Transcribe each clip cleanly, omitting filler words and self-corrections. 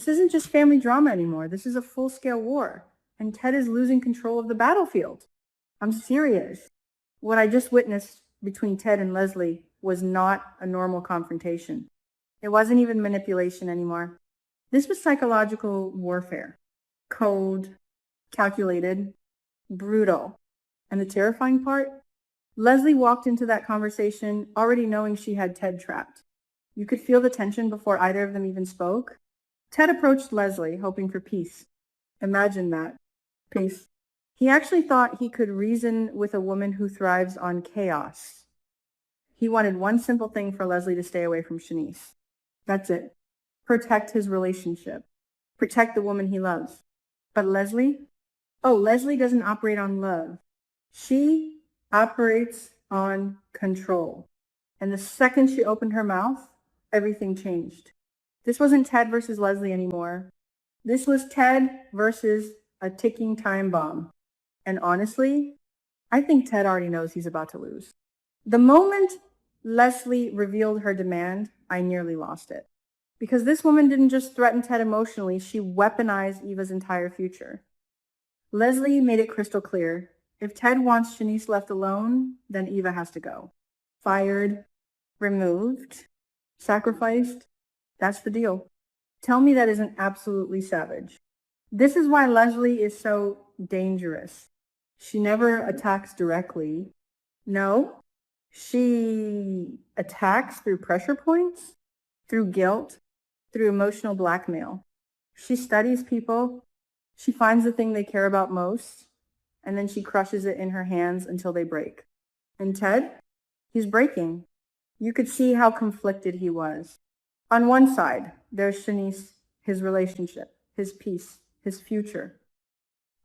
This isn't just family drama anymore. This is a full-scale war, and Ted is losing control of the battlefield. I'm serious. What I just witnessed between Ted and Leslie was not a normal confrontation. It wasn't even manipulation anymore. This was psychological warfare. Cold, calculated, brutal. And the terrifying part? Leslie walked into that conversation already knowing she had Ted trapped. You could feel the tension before either of them even spoke. Ted approached Leslie, hoping for peace. Imagine that. Peace. He actually thought he could reason with a woman who thrives on chaos. He wanted one simple thing for Leslie to stay away from Shanice. That's it. Protect his relationship. Protect the woman he loves. But Leslie? Oh, Leslie doesn't operate on love. She operates on control. And the second she opened her mouth, everything changed. This wasn't Ted versus Leslie anymore. This was Ted versus a ticking time bomb. And honestly, I think Ted already knows he's about to lose. The moment Leslie revealed her demand, I nearly lost it. Because this woman didn't just threaten Ted emotionally, she weaponized Eva's entire future. Leslie made it crystal clear. If Ted wants Shanice left alone, then Eva has to go. Fired, removed, sacrificed. That's the deal. Tell me that isn't absolutely savage. This is why Leslie is so dangerous. She never attacks directly. No, she attacks through pressure points, through guilt, through emotional blackmail. She studies people. She finds the thing they care about most, and then she crushes it in her hands until they break. And Ted, he's breaking. You could see how conflicted he was. On one side, there's Shanice, his relationship, his peace, his future.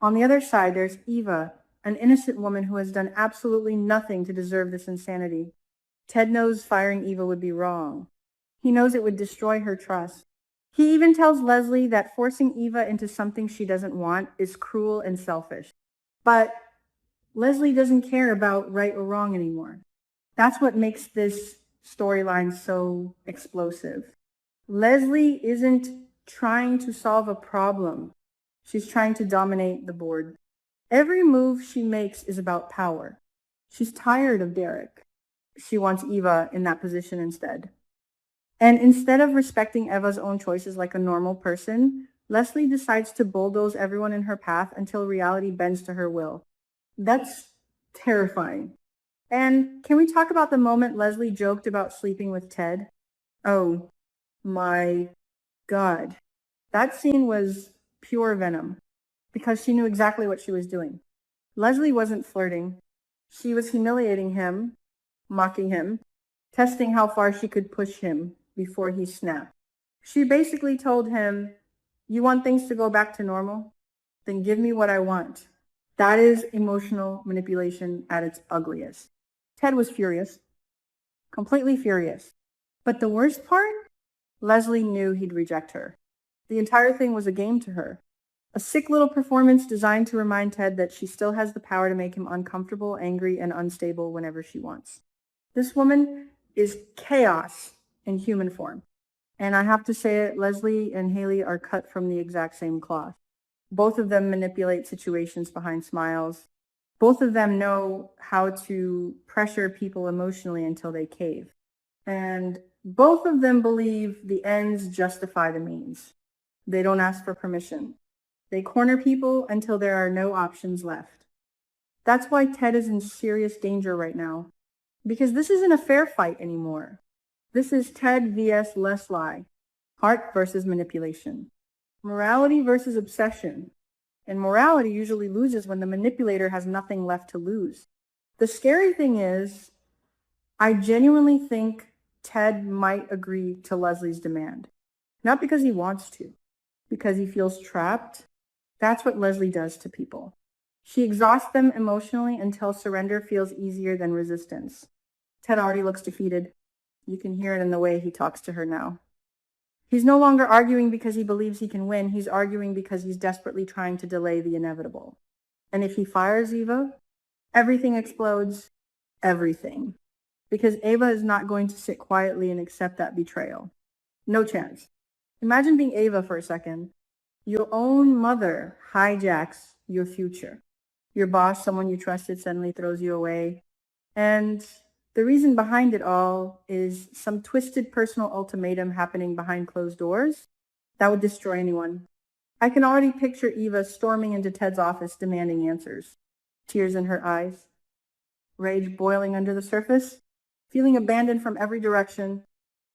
On the other side, there's Eva, an innocent woman who has done absolutely nothing to deserve this insanity. Ted knows firing Eva would be wrong. He knows it would destroy her trust. He even tells Leslie that forcing Eva into something she doesn't want is cruel and selfish. But Leslie doesn't care about right or wrong anymore. That's what makes this storyline so explosive. Leslie isn't trying to solve a problem. She's trying to dominate the board. Every move she makes is about power. She's tired of Derek. She wants Eva in that position instead. And instead of respecting Eva's own choices like a normal person, Leslie decides to bulldoze everyone in her path until reality bends to her will. That's terrifying. And can we talk about the moment Leslie joked about sleeping with Ted? Oh my God. That scene was pure venom because she knew exactly what she was doing. Leslie wasn't flirting. She was humiliating him, mocking him, testing how far she could push him before he snapped. She basically told him, you want things to go back to normal? Then give me what I want. That is emotional manipulation at its ugliest. Ted was furious, completely furious. But the worst part? Leslie knew he'd reject her. The entire thing was a game to her. A sick little performance designed to remind Ted that she still has the power to make him uncomfortable, angry, and unstable whenever she wants. This woman is chaos in human form. And I have to say it, Leslie and Haley are cut from the exact same cloth. Both of them manipulate situations behind smiles. Both of them know how to pressure people emotionally until they cave. And both of them believe the ends justify the means. They don't ask for permission. They corner people until there are no options left. That's why Ted is in serious danger right now. Because this isn't a fair fight anymore. This is Ted vs. Leslie. Heart versus manipulation. Morality versus obsession. And morality usually loses when the manipulator has nothing left to lose. The scary thing is, I genuinely think Ted might agree to Leslie's demand. Not because he wants to, because he feels trapped. That's what Leslie does to people. She exhausts them emotionally until surrender feels easier than resistance. Ted already looks defeated. You can hear it in the way he talks to her now. He's no longer arguing because he believes he can win. He's arguing because he's desperately trying to delay the inevitable. And if he fires Eva, everything explodes. Everything. Because Eva is not going to sit quietly and accept that betrayal. No chance. Imagine being Ava for a second. Your own mother hijacks your future. Your boss, someone you trusted, suddenly throws you away. And the reason behind it all is some twisted personal ultimatum happening behind closed doors that would destroy anyone. I can already picture Eva storming into Ted's office demanding answers, tears in her eyes, rage boiling under the surface, feeling abandoned from every direction.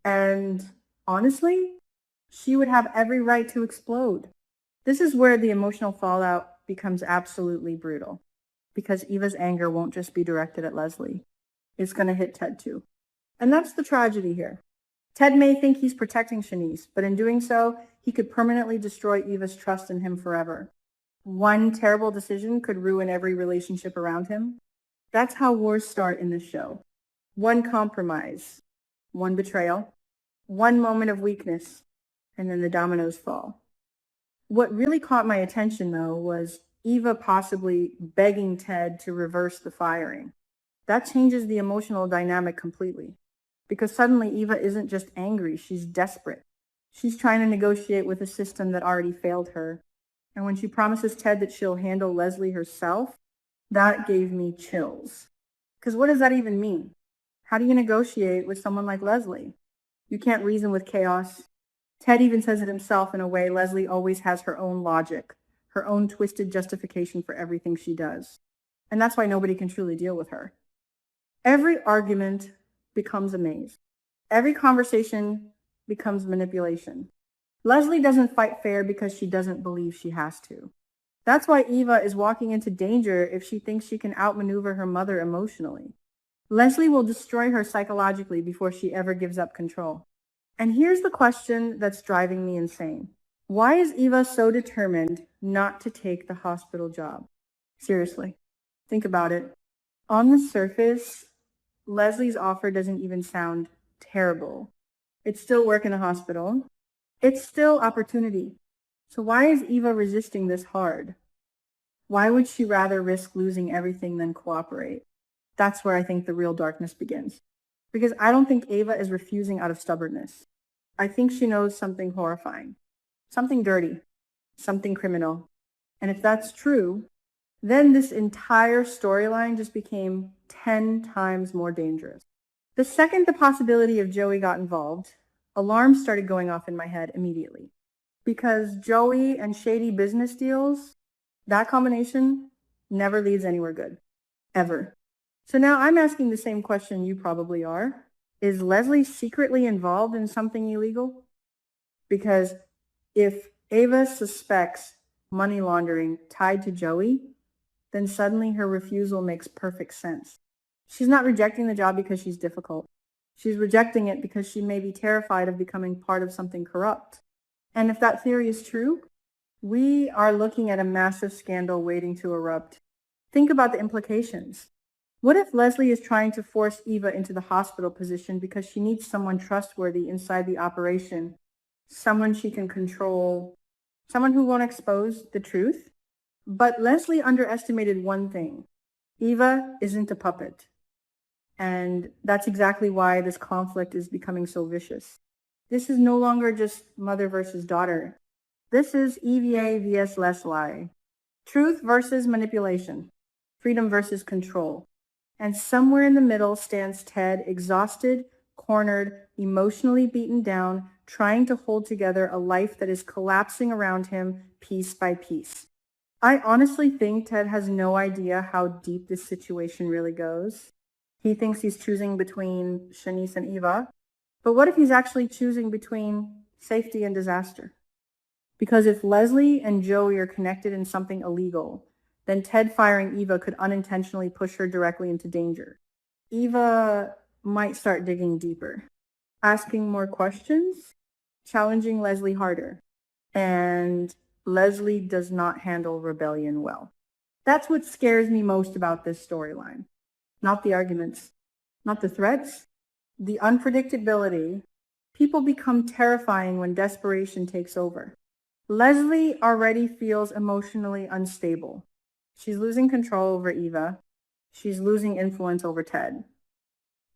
And honestly, she would have every right to explode. This is where the emotional fallout becomes absolutely brutal, because Eva's anger won't just be directed at Leslie. It's going to hit Ted too. And that's the tragedy here. Ted may think he's protecting Shanice, but in doing so, he could permanently destroy Eva's trust in him forever. One terrible decision could ruin every relationship around him. That's how wars start in this show. One compromise, one betrayal, one moment of weakness, and then the dominoes fall. What really caught my attention, though, was Eva possibly begging Ted to reverse the firing. That changes the emotional dynamic completely, because suddenly Eva isn't just angry, she's desperate. She's trying to negotiate with a system that already failed her. And when she promises Ted that she'll handle Leslie herself, that gave me chills. Because what does that even mean? How do you negotiate with someone like Leslie? You can't reason with chaos. Ted even says it himself in a way. Leslie always has her own logic, her own twisted justification for everything she does. And that's why nobody can truly deal with her. Every argument becomes a maze. Every conversation becomes manipulation. Leslie doesn't fight fair because she doesn't believe she has to. That's why Eva is walking into danger if she thinks she can outmaneuver her mother emotionally. Leslie will destroy her psychologically before she ever gives up control. And here's the question that's driving me insane. Why is Eva so determined not to take the hospital job? Seriously, think about it. On the surface, Leslie's offer doesn't even sound terrible. It's still work in a hospital. It's still opportunity. So why is Eva resisting this hard? Why would she rather risk losing everything than cooperate? That's where I think the real darkness begins. Because I don't think Eva is refusing out of stubbornness. I think she knows something horrifying, something dirty, something criminal. And if that's true, then this entire storyline just became 10 times more dangerous. The second the possibility of Joey got involved, alarms started going off in my head immediately. Because Joey and shady business deals, that combination never leads anywhere good, ever. So now I'm asking the same question you probably are. Is Leslie secretly involved in something illegal? Because if Ava suspects money laundering tied to Joey, then suddenly her refusal makes perfect sense. She's not rejecting the job because she's difficult. She's rejecting it because she may be terrified of becoming part of something corrupt. And if that theory is true, we are looking at a massive scandal waiting to erupt. Think about the implications. What if Leslie is trying to force Eva into the hospital position because she needs someone trustworthy inside the operation, someone she can control, someone who won't expose the truth? But Leslie underestimated one thing. Eva isn't a puppet. And that's exactly why this conflict is becoming so vicious. This is no longer just mother versus daughter. This is EVA vs Leslie. Truth versus manipulation. Freedom versus control. And somewhere in the middle stands Ted, exhausted, cornered, emotionally beaten down, trying to hold together a life that is collapsing around him piece by piece. I honestly think Ted has no idea how deep this situation really goes. He thinks he's choosing between Shanice and Eva, but what if he's actually choosing between safety and disaster? Because if Leslie and Joey are connected in something illegal, then Ted firing Eva could unintentionally push her directly into danger. Eva might start digging deeper, asking more questions, challenging Leslie harder. And Leslie does not handle rebellion well. That's what scares me most about this storyline. Not the arguments, not the threats, the unpredictability. People become terrifying when desperation takes over. Leslie already feels emotionally unstable. She's losing control over Eva. She's losing influence over Ted.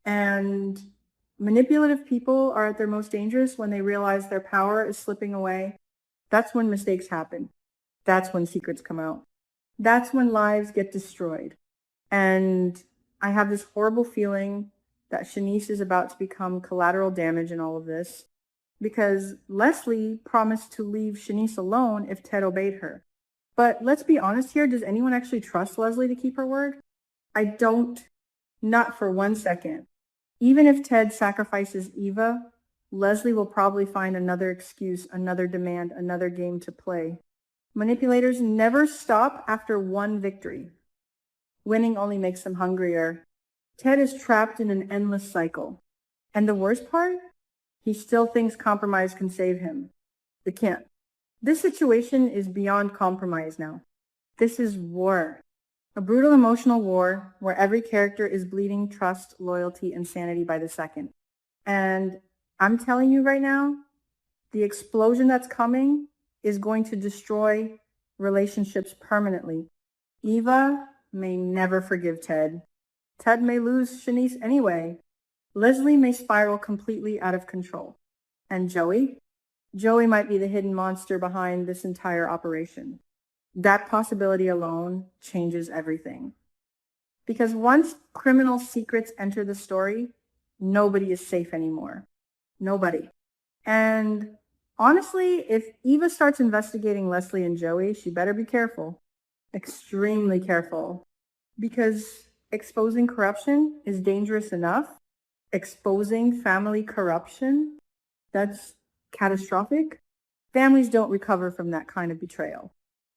And Manipulative people are at their most dangerous when they realize their power is slipping away. That's when mistakes happen. That's when secrets come out. That's when lives get destroyed. And I have this horrible feeling that Shanice is about to become collateral damage in all of this because Leslie promised to leave Shanice alone if Ted obeyed her. But let's be honest here, does anyone actually trust Leslie to keep her word? I don't, not for 1 second. Even if Ted sacrifices Eva, Leslie will probably find another excuse, another demand, another game to play. Manipulators never stop after one victory. Winning only makes them hungrier. Ted is trapped in an endless cycle. And the worst part? He still thinks compromise can save him. It can't. This situation is beyond compromise now. This is war. A brutal emotional war where every character is bleeding trust, loyalty, and sanity by the second. And I'm telling you right now, the explosion that's coming is going to destroy relationships permanently. Eva may never forgive Ted. Ted may lose Shanice anyway. Leslie may spiral completely out of control. And Joey? Joey might be the hidden monster behind this entire operation. That possibility alone changes everything. Because once criminal secrets enter the story, nobody is safe anymore. Nobody. And honestly, if Eva starts investigating Leslie and Joey, she better be careful. Extremely careful. Because exposing corruption is dangerous enough. Exposing family corruption, that's catastrophic. Families don't recover from that kind of betrayal.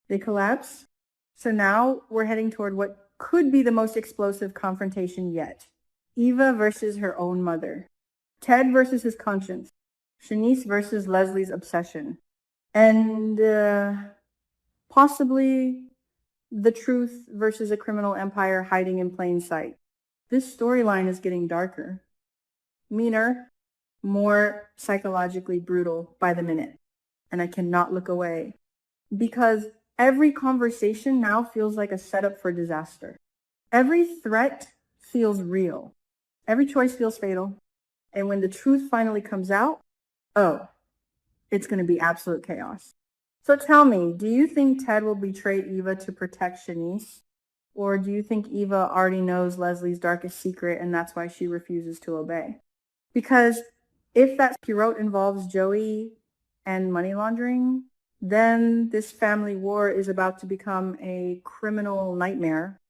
They collapse. So now we're heading toward what could be the most explosive confrontation yet. Eva versus her own mother. Ted versus his conscience. Shanice versus Leslie's obsession. And possibly the truth versus a criminal empire hiding in plain sight. This storyline is getting darker, meaner, more psychologically brutal by the minute. And I cannot look away because every conversation now feels like a setup for disaster. Every threat feels real. Every choice feels fatal. And when the truth finally comes out, oh, it's going to be absolute chaos. So tell me, do you think Ted will betray Eva to protect Shanice? Or do you think Eva already knows Leslie's darkest secret and that's why she refuses to obey? Because if that pirouette involves Joey and money laundering, then this family war is about to become a criminal nightmare.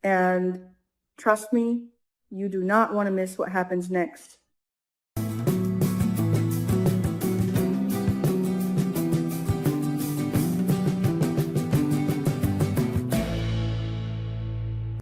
And trust me, you do not want to miss what happens next